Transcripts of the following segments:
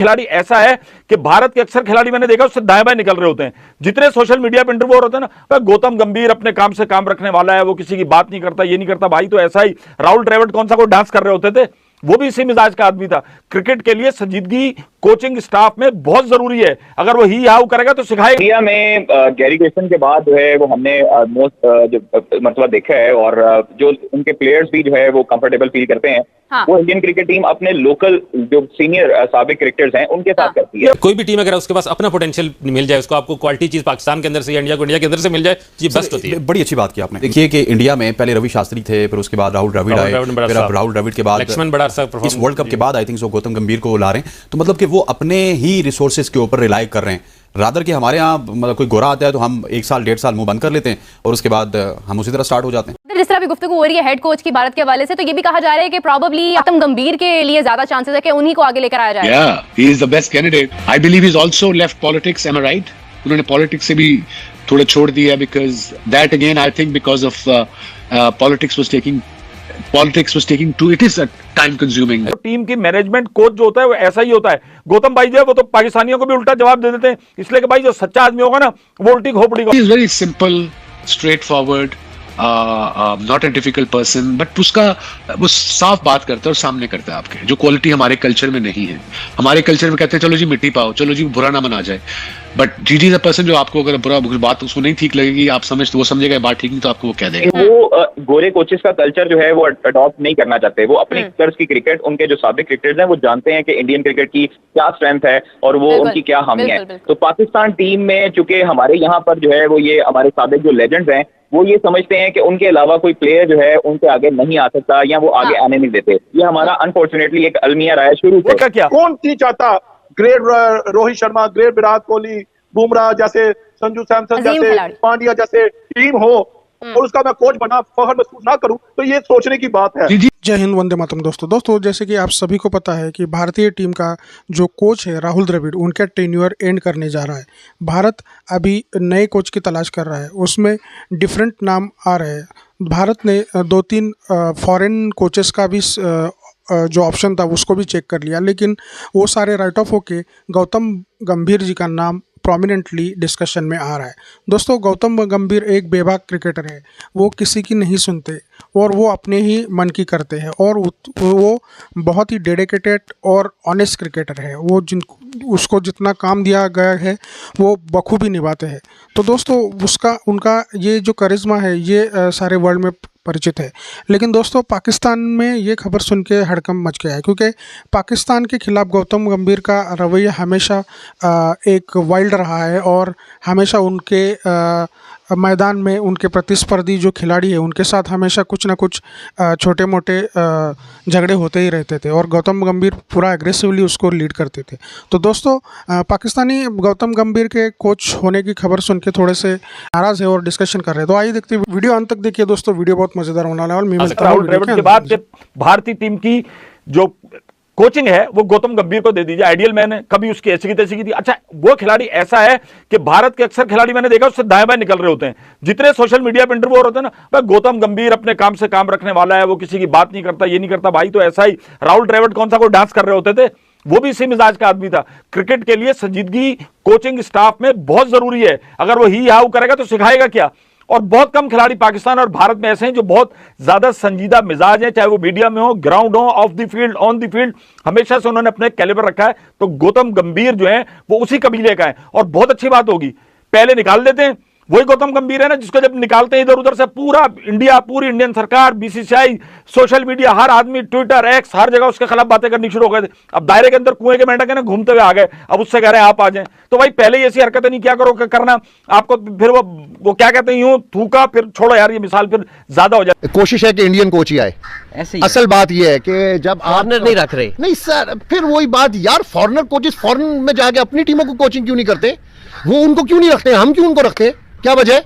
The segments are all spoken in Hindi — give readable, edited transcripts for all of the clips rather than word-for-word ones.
खिलाड़ी ऐसा है कि भारत के अक्सर खिलाड़ी मैंने देखा उससे दाएं बाएं निकल रहे होते हैं। जितने सोशल मीडिया पे इंटरव्यू होते हैं ना, गौतम गंभीर अपने काम से काम रखने वाला है, वो किसी की बात नहीं करता, ये नहीं करता। भाई तो ऐसा ही राहुल द्रविड़ कौन सा कोई डांस कर रहे होते थे, वो भी इसी मिजाज का आदमी था। क्रिकेट के लिए संजीदगी कोचिंग स्टाफ में बहुत जरूरी है। अगर वो ही हाउ करेगा तो सिखाएगा। इंडिया में गैरी क्रिस्टन के बाद जो है वो हमने मतलब देखा है, और जो उनके प्लेयर्स भी जो है वो कंफर्टेबल फील करते हैं। हाँ। वो इंडियन क्रिकेट टीम अपने लोकल जो सीनियर साबिक क्रिकेटर्स हैं उनके साथ करती है। कोई भी टीम अगर उसके पास अपना पोटेंशियल मिल जाए, उसको आपको क्वालिटी चीज पाकिस्तान के अंदर से या इंडिया को इंडिया के अंदर से मिल जाए, ये बेस्ट होती है। बड़ी अच्छी बात की आपने। देखिए कि इंडिया में पहले रवि शास्त्री थे, फिर उसके बाद राहुल द्रविड़ आए, फिर अब राहुल द्रविड़ के बाद लक्ष्मण बड़ा इस वर्ल्ड कप के बाद आई थिंक सो गौतम गंभीर को ला रहे हैं। तो मतलब कि वो अपने ही रिसोर्सेज के ऊपर रिलाई कर रहे हैं, रादर कि हमारे यहाँ मतलब कोई गोरा आता है तो हम 1 साल 1.5 साल मुंह बंद कर लेते हैं और उसके बाद हम उसी तरह स्टार्ट हो जाते हैं। जिस तरह भी गुफ्तगू हो रही है हेड कोच की भारत के हवाले से, तो ये भी कहा जा रहा है कि प्रोबेबली गौतम गंभीर के लिए ज्यादा चांसेस है कि उन्हीं को आगे लेकर आया जाए। Yeah, he is the best candidate. I believe he's also left politics. Am I right? उन्होंने पॉलिटिक्स से भी थोड़ा छोड़ दिया, because that again I think because of politics was taking too, it is a time consuming. Team की मैनेजमेंट कोच जो होता है वो ऐसा ही होता है। गौतम भाई जो है वो तो पाकिस्तानियों को भी उल्टा जवाब दे देते हैं, इसलिए कि भाई जो सच्चा आदमी होगा ना वो उल्टी खोपड़ी He is very simple, straightforward, not a difficult person, but उसका वो साफ बात करता है और सामने करता है आपके, जो क्वालिटी हमारे कल्चर में नहीं है। हमारे कल्चर में कहते हैं चलो जी मिट्टी पाओ, चलो जी बुरा ना मना जाए, बट जीजी इज अ पर्सन जो आपको अगर बुरा बात उसको नहीं ठीक लगेगी, आप वो समझेगा बात ठीक नहीं तो आपको वो कह देगा। वो गोरे कोचेस का कल्चर जो है वो अडॉप्ट नहीं करना चाहते। वो अपने कर्ज की क्रिकेट, उनके जो साबिक क्रिकेटर्स हैं वो जानते हैं कि इंडियन क्रिकेट की क्या स्ट्रेंथ है और वो उनकी क्या हामी है। तो पाकिस्तान टीम में चूंकि हमारे यहाँ पर जो है वो ये हमारे साबिक जो लेजेंड्स हैं वो ये समझते हैं कि उनके अलावा कोई प्लेयर जो है उनके आगे नहीं आ सकता या वो आगे आने नहीं देते। ये हमारा अनफॉर्चुनेटली एक अलमिया रहा है शुरू से। क्या कौन नहीं चाहता ग्रेट रोहित शर्मा, ग्रेट विराट कोहली, बुमराह जैसे, संजू सैमसन जैसे, पांड्या जैसे टीम हो और उसका मैं कोच बना फखर महसूस ना करूं, तो ये सोचने की बात है। जय हिंद, वंदे मातरम। दोस्तों जैसे कि आप सभी को पता है कि भारतीय टीम का जो कोच है राहुल द्रविड़, उनका टेन्योर एंड करने जा रहा है। भारत अभी नए कोच की तलाश कर रहा है, उसमें डिफरेंट नाम आ रहे हैं। भारत ने 2-3 फॉरेन कोचेस का भी जो ऑप्शन था उसको भी चेक कर लिया, लेकिन वो सारे राइट ऑफ होके गौतम गंभीर जी का नाम प्रोमिनेंटली डिस्कशन में आ रहा है। दोस्तों, गौतम गंभीर एक बेबाक क्रिकेटर है, वो किसी की नहीं सुनते और वो अपने ही मन की करते हैं और वो बहुत ही डेडिकेटेड और ऑनेस्ट क्रिकेटर है। वो उसको जितना काम दिया गया है वो बखूबी निभाते हैं। तो दोस्तों उनका ये जो करिश्मा है ये सारे वर्ल्ड में परिचित है। लेकिन दोस्तों पाकिस्तान में ये खबर सुन के हड़कंप मच गया है, क्योंकि पाकिस्तान के खिलाफ गौतम गंभीर का रवैया हमेशा एक वाइल्ड रहा है और हमेशा उनके मैदान में उनके प्रतिस्पर्धी जो खिलाड़ी है उनके साथ हमेशा कुछ ना कुछ छोटे मोटे झगड़े होते ही रहते थे और गौतम गंभीर पूरा एग्रेसिवली उसको लीड करते थे। तो दोस्तों पाकिस्तानी गौतम गंभीर के कोच होने की खबर सुन के थोड़े से नाराज़ है और डिस्कशन कर रहे हैं। तो आइए देखते हैं, वीडियो अंत तक देखिए दोस्तों, वीडियो बहुत मज़ेदार होने वाला है। राहुल द्रविड़ के बाद भारतीय टीम की जो कोचिंग है वो गौतम गंभीर को दे दीजिए। आइडियल मैन है, कभी उसकी ऐसी की तैसी की थी। अच्छा, वो खिलाड़ी ऐसा है कि भारत के अक्सर खिलाड़ी मैंने देखा उससे दाएं बाएं निकल रहे होते हैं। जितने सोशल मीडिया पे इंटरव्यू होते हैं ना, भाई गौतम गंभीर अपने काम से काम रखने वाला है, वो किसी की बात नहीं करता, ये नहीं करता। भाई तो ऐसा ही राहुल द्रविड़ कौन सा कोई डांस कर रहे होते थे, वो भी इसी मिजाज का आदमी था। क्रिकेट के लिए संजीदगी कोचिंग स्टाफ में बहुत जरूरी है। अगर वो ही हाउ करेगा तो सिखाएगा क्या। और बहुत कम खिलाड़ी पाकिस्तान और भारत में ऐसे हैं जो बहुत ज्यादा संजीदा मिजाज हैं, चाहे वो मीडिया में हो, ग्राउंड हो, of the field, on the field, हमेशा से उन्होंने अपने कैलिबर रखा है। तो गौतम गंभीर जो है वो उसी कबीले का है। और बहुत अच्छी बात होगी, पहले निकाल देते हैं, वही गौतम गंभीर है ना जिसको जब निकालते हैं इधर उधर से पूरा इंडिया, पूरी इंडियन सरकार, बीसीसीआई, सोशल मीडिया, हर आदमी, ट्विटर, एक्स, हर जगह उसके खिलाफ बातें करनी शुरू हो गए थे। अब दायरे के अंदर कुएं के मेंढक है ना घूमते हुए आ गए, अब उससे कह रहे हैं आप आ जाएं। तो भाई पहले ही ऐसी हरकतें नहीं क्या करो करना आपको, फिर वो क्या कहते हैं, यूं थूका फिर छोड़ो यार, ये मिसाल फिर ज्यादा हो जाए। कोशिश है कि इंडियन कोच ही आए। असल बात ये है कि जब फॉरनर नहीं रख रहे, नहीं सर, फिर वही बात यार, फॉरनर कोचेस फॉरेन में जाके अपनी टीमों को कोचिंग क्यों नहीं करते, वो उनको क्यों नहीं रखते, हम क्यों उनको रखते, क्या वजह?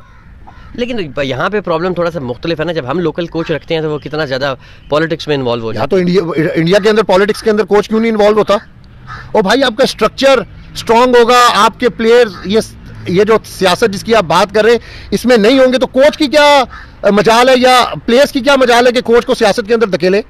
लेकिन यहाँ पे प्रॉब्लम थोड़ा सा मुख्तलिफ है ना। जब हम लोकल कोच रखते हैं तो वो कितना ज्यादा पॉलिटिक्स में इन्वॉल्व हो जाता है। तो इंडिया के अंदर पॉलिटिक्स के अंदर कोच क्यों नहीं इन्वॉल्व होता? और भाई आपका स्ट्रक्चर स्ट्रांग होगा, आपके प्लेयर्स, ये जो सियासत जिसकी आप बात कर रहे हैं इसमें नहीं होंगे तो कोच की क्या मजाल है या प्लेयर्स की क्या मजाल है कि कोच को सियासत के अंदर धकेले।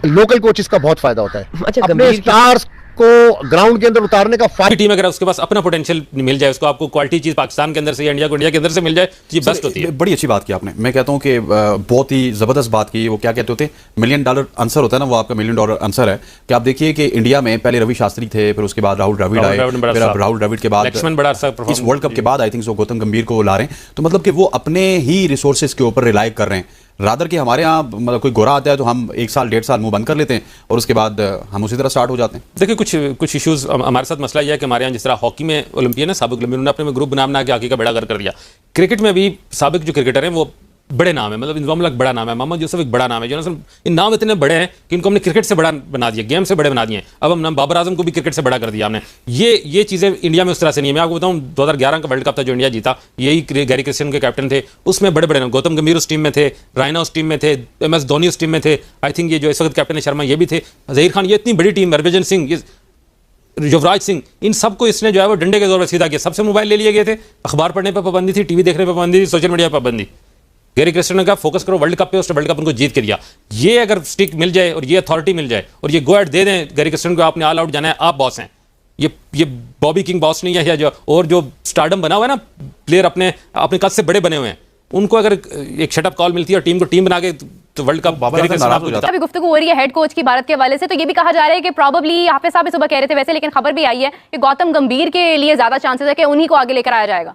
लोकल कोचेस का बहुत फायदा होता है। अच्छा, अपने स्टार्स आपको ग्राउंड के अंदर उतारने का फायदा। टीम अगर उसके पास अपना पोटेंशियल मिल जाए, उसको आपको क्वालिटी चीज पाकिस्तान के अंदर से या इंडिया को इंडिया के अंदर से मिल जाए तो ये बेस्ट होती है। बड़ी अच्छी बात की आपने। मैं कहता हूं कि बहुत ही जबरदस्त बात की। वो क्या कहते होते $1 मिलियन आंसर होता है ना, वो आपका $1 मिलियन आंसर है कि आप देखिए कि इंडिया में पहले रवि शास्त्री थे, फिर उसके बाद राहुल द्रविड़ आए, फिर अब राहुल द्रविड़ के बाद इस वर्ल्ड कप के बाद आई थिंक सो गौतम गंभीर को ला रहे हैं। तो मतलब कि वो अपने ही रिसोर्सेज के ऊपर रिलाई कर रहे हैं, रादर कि हमारे यहाँ मतलब कोई गोरा आता है तो हम 1 साल 1.5 साल मुंह बंद कर लेते हैं और उसके बाद हम उसी तरह स्टार्ट हो जाते हैं। देखिए कुछ इश्यूज हमारे साथ मसला यह है कि हमारे यहाँ जिस तरह हॉकी में ओलंपियन है साबिक ओलंपियन, उन्होंने अपने में ग्रुप बना के हॉकी का बेड़ा कर दिया। क्रिकेट में भी साबिक जो क्रिकेटर हैं वो बड़े नाम है, मतलब इंजमाम बड़ा नाम है, मोहम्मद यूसुफ एक बड़ा नाम है, जो इन नाम इतने बड़े हैं कि इनको हमने क्रिकेट से बड़ा बना दिया, गेम से बड़े बना दिए। अब हम बाबर आजम को भी क्रिकेट से बड़ा कर दिया हमने। ये चीज़ें इंडिया में उस तरह से नहीं है। मैं आपको बताऊं 2011 का वर्ल्ड कप था जो इंडिया जीता, यही गैरी क्रिस्टियन के कैप्टन थे, उसमें बड़े बड़े नाम, गौतम गंभीर उस टीम में थे, रायना उस टीम में थे, MS धोनी उस टीम में थे, आई थिंक ये जो इस वक्त कैप्टन है शर्मा ये भी थे, जहीर खान, ये इतनी बड़ी टीम, हरभजन सिंह, युवराज सिंह, इन सबको इसने जो है वो डंडे के जोर पर सीधा किया। सबसे मोबाइल ले लिए गए थे, अखबार पढ़ने पर पाबंदी थी, टीवी देखने पर पाबंदी थी, सोशल मीडिया पर पाबंदी। गैरी क्रिस्टियन ने कहा फोकस करो वर्ल्ड कप पे, उसने वर्ल्ड कप उनको जीत के दिया। ये अगर स्टिक मिल जाए और ये अथॉरिटी मिल जाए और ये गो एट दे दें गैरी क्रिस्टियन को, आपने ऑल आउट जाना है, आप बॉस हैं, ये बॉबी किंग बॉस नहीं है, या जो और जो स्टारडम बना हुआ है ना, प्लेयर अपने कद से बड़े बने हुए हैं, उनको अगर एक शटअप कॉल मिलती है और टीम को टीम बना के तो वर्ल्ड कप अभी गुफ्तगू हो रही है हेड कोच की भारत के हवाले से, तो ये भी कहा जा रहा है कि प्रोबेबली हाफिज साहब सुबह कह रहे थे वैसे, लेकिन खबर भी आई है कि गौतम गंभीर के लिए ज्यादा चांसेस है कि उन्हीं को आगे लेकर आया जाएगा।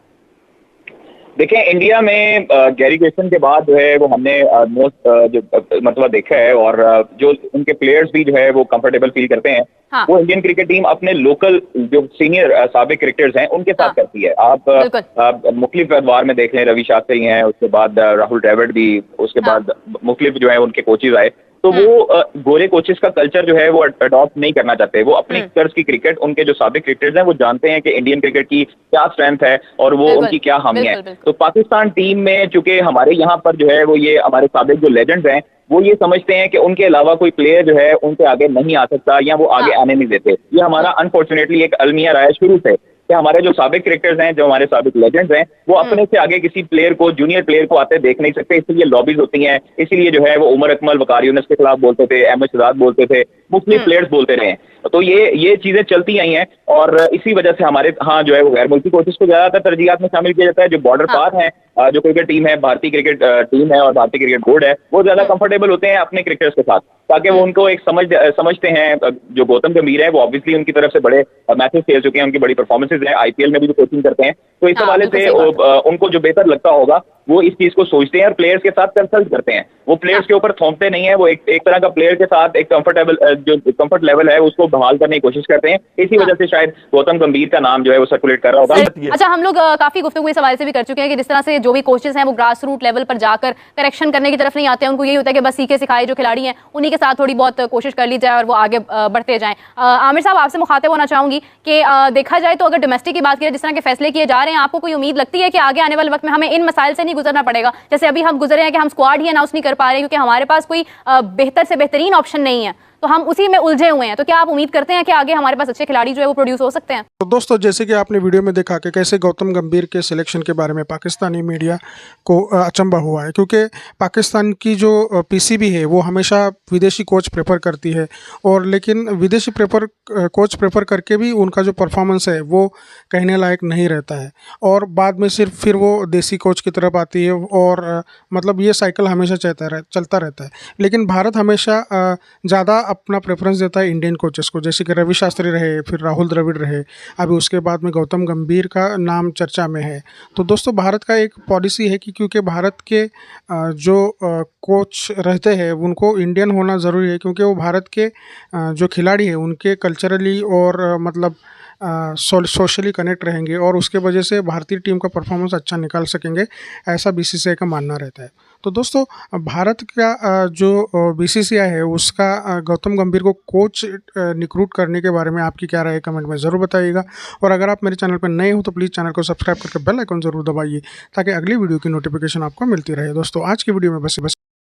देखें, इंडिया में गैरी क्रिस्टियन के बाद जो है वो हमने मोस्ट जो मतलब देखा है, और जो उनके प्लेयर्स भी जो है वो कंफर्टेबल फील करते हैं। हाँ। वो इंडियन क्रिकेट टीम अपने लोकल जो सीनियर साबिक क्रिकेटर्स हैं उनके साथ करती है। आप मुख्तलिफ अदवार में देख लें, रवि शास्त्री हैं, उसके बाद राहुल द्रविड़ भी, उसके बाद मुख्तलिफ जो है उनके कोचेज आए, तो वो गोरे कोचेस का कल्चर जो है वो अडॉप्ट नहीं करना चाहते। वो अपनी तर्ज की क्रिकेट, उनके जो साबिक क्रिकेटर्स हैं वो जानते हैं कि इंडियन क्रिकेट की क्या स्ट्रेंथ है और वो उनकी क्या हामी है। तो पाकिस्तान टीम में चूंकि हमारे यहाँ पर जो है वो ये हमारे साबिक जो लेजेंड्स हैं वो ये समझते हैं कि उनके अलावा कोई प्लेयर जो है उनसे आगे नहीं आ सकता या वो आगे आने नहीं देते। ये हमारा अनफॉर्चुनेटली एक अलमिया रहा है शुरू से कि हमारे जो साबिक क्रिकेटर्स हैं, जो हमारे साबिक लेजेंड्स हैं, वो अपने से आगे किसी प्लेयर को, जूनियर प्लेयर को आते देख नहीं सकते, इसलिए लॉबीज होती हैं। इसीलिए जो है वो उमर अकमल, वकार यूनिस के खिलाफ बोलते थे, अहमद शहजाद बोलते थे, मुख्तलिफ प्लेयर्स बोलते रहे। तो ये चीजें चलती आई हैं और इसी वजह से हमारे यहाँ जो है वो गैर मुल्की कोचेस को ज्यादातर तरजीहात में शामिल किया जाता है। जो बॉर्डर पार हैं, जो क्रिकेट टीम है, भारतीय क्रिकेट टीम है और भारतीय क्रिकेट बोर्ड है, वो ज्यादा कंफर्टेबल होते हैं अपने क्रिकेटर्स के साथ, ताकि वो उनको एक समझते हैं। जो गौतम गंभीर है वो ऑब्वियसली उनकी तरफ से बड़े मैचेस खेल चुके हैं, उनकी बड़ी परफॉर्मेंसेज है, IPL में भी जो कोचिंग करते हैं, तो इस हवाले से उनको जो बेहतर लगता होगा वो इस चीज को सोचते हैं और प्लेयर्स के साथ कंसल्ट करते हैं। वो प्लेयर्स के ऊपर थोपते नहीं है, वो एक तरह का प्लेयर के साथ एक कंफर्टेबल जो कंफर्ट लेवल है उसको बहाल करने की कोशिश करते हैं। इसी वजह से शायद गौतम गंभीर का नाम जो है वो सर्कुलेट कर रहा होगा। अच्छा, हम लोग काफी गुफ्तगू इस हवाले से भी कर चुके हैं कि जिस तरह से जो भी कोचेस हैं वो ग्रास रूट लेवल पर जाकर करेक्शन करने की तरफ नहीं आते हैं। उनको यही होता है कि बस सीखे सिखाए जो खिलाड़ी हैं उन्हीं के साथ थोड़ी बहुत कोशिश कर ली जाए और वो आगे बढ़ते जाएं। आमिर साहब, आपसे मुखातिब होना चाहूंगी कि देखा जाए तो अगर डोमेस्टिक की बात करें, जिस तरह के फैसले किए जा रहे हैं, आपको कोई उम्मीद लगती है कि आगे आने वाले वक्त में हमें इन मसाइल से नहीं गुजरना पड़ेगा? जैसे अभी हम गुजरे हैं कि हम स्क्वाड ही अनाउंस नहीं कर पा रहे क्योंकि हमारे पास कोई बेहतर से बेहतरीन ऑप्शन नहीं है, तो हम उसी में उलझे हुए हैं। तो क्या आप उम्मीद करते हैं कि आगे हमारे पास अच्छे खिलाड़ी जो है वो प्रोड्यूस हो सकते हैं? तो दोस्तों, जैसे कि आपने वीडियो में देखा कि कैसे गौतम गंभीर के सिलेक्शन के बारे में पाकिस्तानी मीडिया को अचंभा हुआ है, क्योंकि पाकिस्तान की जो PCB है वो हमेशा विदेशी कोच प्रेफर करती है, और लेकिन विदेशी कोच प्रेफर करके भी उनका जो परफॉर्मेंस है वो कहने लायक नहीं रहता है, और बाद में फिर वो देसी कोच की तरफ आती है, और मतलब ये साइकिल हमेशा चलता रहता है। लेकिन भारत हमेशा ज़्यादा अपना प्रेफरेंस देता है इंडियन कोचेस को, जैसे कि रवि शास्त्री रहे, फिर राहुल द्रविड़ रहे, अभी उसके बाद में गौतम गंभीर का नाम चर्चा में है। तो दोस्तों, भारत का एक पॉलिसी है कि क्योंकि भारत के जो कोच रहते हैं उनको इंडियन होना ज़रूरी है, क्योंकि वो भारत के जो खिलाड़ी हैं उनके कल्चरली और मतलब सोशली कनेक्ट रहेंगे, और उसके वजह से भारतीय टीम का परफॉर्मेंस अच्छा निकाल सकेंगे, ऐसा BCCI का मानना रहता है। तो दोस्तों, भारत का जो BCCI है उसका गौतम गंभीर को कोच रिक्रूट करने के बारे में आपकी क्या राय है, कमेंट में ज़रूर बताइएगा। और अगर आप मेरे चैनल पर नए हो तो प्लीज़ चैनल को सब्सक्राइब करके बेल आइकन ज़रूर दबाइए ताकि अगली वीडियो की नोटिफिकेशन आपको मिलती रहे। दोस्तों, आज की वीडियो में बस